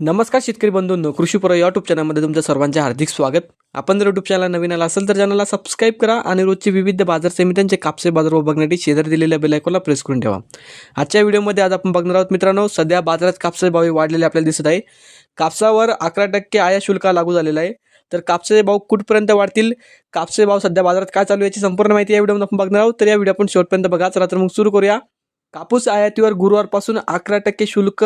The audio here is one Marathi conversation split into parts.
नमस्कार शेतकरी बंधूंनो, कृषीपूर यूट्यूब चॅनलमध्ये तुमच्या सर्वांचे हार्दिक स्वागत. आपण जर यूट्यूब चॅनल नवीन आला असेल तर चॅनलला सबस्क्राईब करा आणि रोजचे विविध बाजार समित्यांचे कापसे बाजारभाव बघण्यासाठी शेजारी दिलेल्या बेल आयकॉनला प्रेस करून ठेवा. आजच्या व्हिडिओमध्ये आज आपण बघणार आहोत मित्रांनो, सध्या बाजारात कापसाचे भाव वाढलेले आपल्याला दिसत आहे. कापसावर 11% आयात शुल्क लागू झालेला आहे. तर कापसाचे भाव कुठपर्यंत वाढतील, कापसाचे भाव सध्या बाजारात काय चालू आहे याची संपूर्ण माहिती या व्हिडिओमध्ये आपण बघणार आहोत. तर या व्हिडिओ आपण शेवटपर्यंत बघा. चला तर मग सुरू करूया. कापूस आयातीवर गुरुवारपासून 11% शुल्क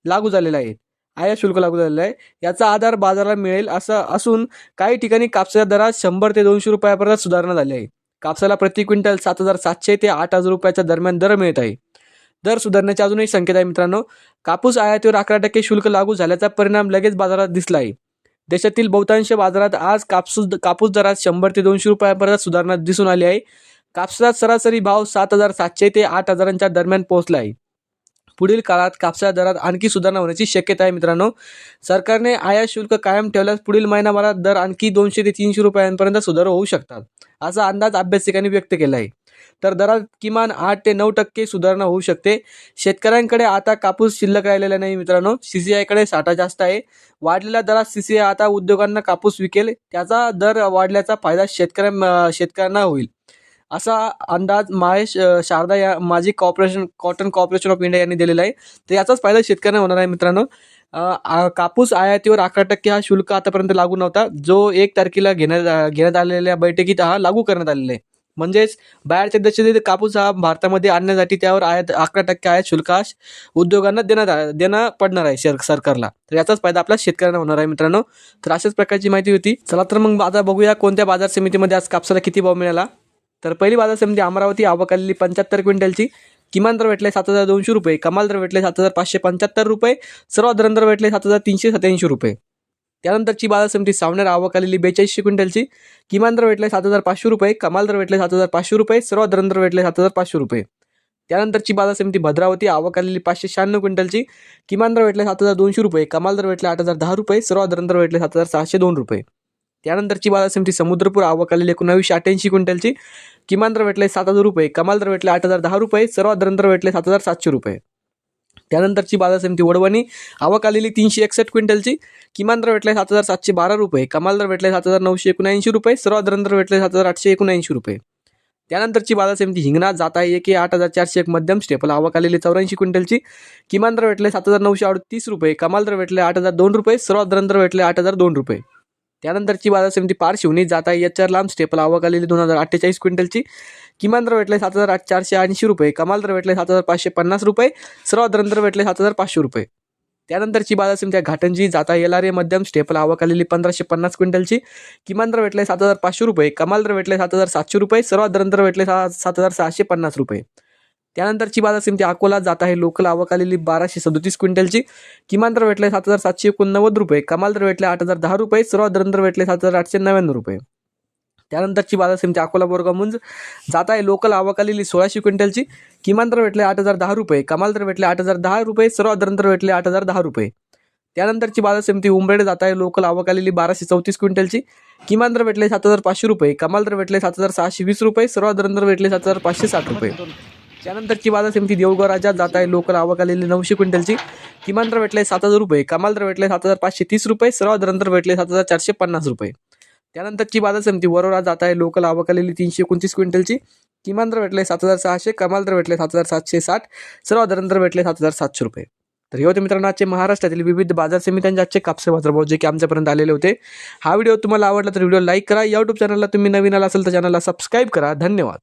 लागू झालेलं आहे. आयात शुल्क लागू झालेलं आहे. याचा आधार बाजाराला मिळेल असं असून काही ठिकाणी कापसाच्या दरात 100 ते 200 रुपयापर्यंत सुधारणा झाली आहे. कापसाला प्रति क्विंटल 7,700 ते 8,000 रुपयाच्या दरम्यान दर मिळत आहे. दर सुधारण्याचे अजूनही संकेत आहे मित्रांनो. कापूस आयातीवर 11% शुल्क लागू झाल्याचा परिणाम लगेच बाजारात दिसला आहे. देशातील बहुतांश बाजारात आज कापूस दरात 100 ते 200 रुपयापर्यंत सुधारणा दिसून आली आहे. कापसाचा सरासरी भाव 7,700 ते 8,000च्या दरम्यान पोहोचला आहे. पुढील काळात कापसाच्या दरात आणखी सुधारणा होण्याची शक्यता आहे मित्रांनो. सरकारने आयात शुल्क कायम ठेवल्यास पुढील महिनाभरात दर आणखी 200 ते 300 रुपयांपर्यंत सुधारणा होऊ शकतात, असा अंदाज अभ्यासिकांनी व्यक्त केला आहे. तर दरात किमान 8 ते 9% सुधारणा होऊ शकते. शेतकऱ्यांकडे आता कापूस शिल्लक राहिलेला नाही मित्रांनो. सीसीआयकडे साठा जास्त आहे. वाढलेल्या दरात सीसीआय आता उद्योगांना कापूस विकेल, त्याचा दर वाढल्याचा फायदा शेतकऱ्यांना होईल, असा अंदाज महेश शारदा या माजी कॉटन कॉर्पोरेशन ऑफ इंडिया यांनी दिलेला आहे. तर याचाच फायदा शेतकऱ्यांना होणार आहे मित्रांनो. कापूस आयातीवर 11% हा शुल्क आतापर्यंत लागू नव्हता, जो 1 तारखेला घेण्यात आलेल्या बैठकीत हा लागू करण्यात आलेला आहे. म्हणजेच बाहेरच्या देशातील कापूस हा भारतामध्ये आणण्यासाठी त्यावर 11% आयात शुल्क उद्योगांना देणं पडणार आहे सरकारला. तर याचाच फायदा आपल्या शेतकऱ्यांना होणार आहे मित्रांनो. तर अशाच प्रकारची माहिती होती. चला तर मग आता बघूया कोणत्या बाजार समितीमध्ये आज कापसाला किती भाव मिळाला. तर पहिली बाजार समिती अमरावती, आवक आलेली 75 क्विंटलची. किमान दर भेटले 7,200 रुपये, कमाल दर भेटले 7,575 रुपये, सर्वात दर भेटले 7,387 रुपये. त्यानंतरची बाजार समिती सावनेर, आवक आलेली 4200 क्विंटलची. किमान दर भेटले 7,500 रुपये, कमाल दर भेटले 7,500 रुपये, सर्वात दर भेटले 7,500 रुपये. त्यानंतरची बाजार समिती भद्रावती, आवक आलेली 596 क्विंटलची. किमान दर भेटले 7,200 रुपये, कमाल दर भेटले 8,010 रुपये, सर्वात दर भेटले 7,602 रुपये. त्यानंतरची बाजार समिती समुद्रपूर, आवक आलेली 1988 क्विंटलची. किमान दर भेटले 7,000 रुपये, कमाल दर भेटले 8,010 रुपये, सर्वात दर भेटले 7,700 रुपये. त्यानंतरची बाजार समिती वडवणी, आवक आलेली 361 क्विंटलची. किमान दर भेटले 7,712 रुपये, कमाल दर भेटले 7,979 रुपये, सर्वात दर भेटले 7,879 रुपये. त्यानंतरची बाजार समिती हिंगणा, जात आहे 8,401 मध्यम स्टेपल, आवक आलेली 84 क्विंटलची. किमान दर भेटले 7,938 रुपये, कमाल दर भेटले 8,002 रुपये, सर्वात दर भेटले 8,002 रुपये. त्यानंतरची बाजार समिती पारशिवनी, जात आहे HR लांब स्टेपल, आवक आलेली 2,048 क्विंटलची. किमान दर भेटले 7,480 रुपये, कमाल दर भेटले 7,550 रुपये, सर्वात दर भेटले 7,500 रुपये. त्यानंतरची बाजार समिती घाटंजी, जात आहे LRA मध्यम स्टेपल, आवक आलेली 1,550 क्विंटलची. किमान दर भेटले 7,500 रुपये, कमाल दर भेटले 7,700 रुपये, सर्वात दर भेटले 7,650 रुपये. त्यानंतरची बाजार समिती अकोला, जात आहे लोकल, आवक आलेली 1,237 क्विंटलची. किमान दर भेटले 7,789 रुपये, कमाल दर भेटले 8,010 रुपये, सर्वात दर भेटले 7,899 रुपये. त्यानंतरची बाजार समिती अकोला बोरगाव मुंज, जात आहे लोकल, आवक आलेली 1,600 क्विंटलची. किमान दर भेटले 8,010 रुपये, कमाल दर भेटले 8,010 रुपये, सर्वात दर भेटले 8,010 रुपये. त्यानंतरची बाजार समिती उंबरेड, जात आहे लोकल, आवक आलेली 1,234 क्विंटलची. किमान दर भेटले 7,500 रुपये, कमाल दर भेटले 7,620 रुपये, सर्वात दर भेटले 7,560 रुपये. त्यानंतरची बाजार समिती देऊळगाव राजा, जात आहे लोकल, आवक आलेली 900 क्विंटलची. किमान दर भेटले 7,000 रुपये, कमाल दर भेटले 7,530 रुपये, सर्वात दर भेटले 7,450 रुपये. त्यानंतरची बाजार समिती वरोरा, जात आहे लोकल, आवक आलेली 329 क्विंटलची. किमान दर भेटले 7,600, कमाल दर भेटले 7,760, सर्वात दर भेटले 7,700 रुपये. तर हे होते मित्रांनो आजचे महाराष्ट्रातील विविध बाजार समित्यांचे आजचे कापसे बाजारभाव जे की आमच्यापर्यंत आलेले होते. हा व्हिडिओ तुम्हाला आवडला तर व्हिडिओ लाईक करा. यूट्यूब चॅनलला तुम्ही नवीन आला असेल तर चॅनलला सबस्क्राईब करा. धन्यवाद.